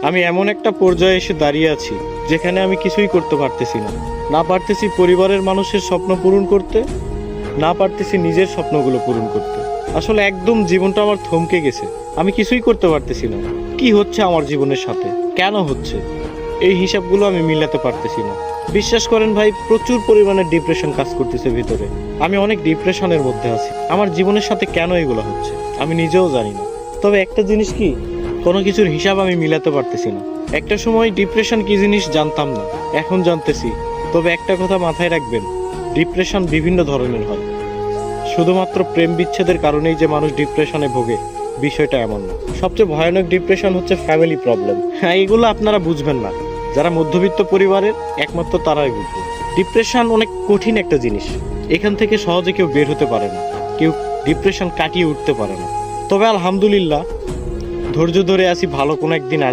আমি এমন একটা পর্যায়ে এসে দাঁড়িয়ে আছি যেখানে আমি কিছুই করতে পারতেছি না। না পারতেছি পরিবারের মানুষের স্বপ্ন পূরণ করতে, না পারতেছি নিজের স্বপ্নগুলো পূরণ করতে। আসলে একদম জীবনটা আমার থমকে গেছে। আমি কিছুই করতে পারতেছি না। কি হচ্ছে আমার জীবনের সাথে, কেন হচ্ছে, এই হিসাবগুলো আমি মিলাতে পারতেছি না। বিশ্বাস করেন ভাই, প্রচুর পরিমাণে ডিপ্রেশন কাজ করতেছে ভিতরে। আমি অনেক ডিপ্রেশনের মধ্যে আছি। আমার জীবনের সাথে কেন এগুলো হচ্ছে আমি নিজেও জানি না। তবে একটা জিনিস কি, কোনো কিছুর হিসাব আমি মিলাতে পারতেছি না। একটা সময় ডিপ্রেশন কি জিনিস জানতাম না, এখন জানতেছি। তবে একটা কথা মাথায় রাখবেন, ডিপ্রেশন বিভিন্ন ধরনের হয়। শুধুমাত্র প্রেম বিচ্ছেদের কারণেই যে মানুষ ডিপ্রেশনে ভোগে, বিষয়টা এমন না। সবচেয়ে ভয়ানক ডিপ্রেশন হচ্ছে ফ্যামিলি প্রবলেম। হ্যাঁ, এগুলো আপনারা বুঝবেন না। যারা মধ্যবিত্ত পরিবারের, একমাত্র তারাই বুঝবে। ডিপ্রেশন অনেক কঠিন একটা জিনিস। এখান থেকে সহজে কেউ বের হতে পারে না, কেউ ডিপ্রেশন কাটিয়ে উঠতে পারে না। তবে আলহামদুলিল্লাহ, ধৈর্য ধরে আছি, ভালো কোনো একদিন আসবে।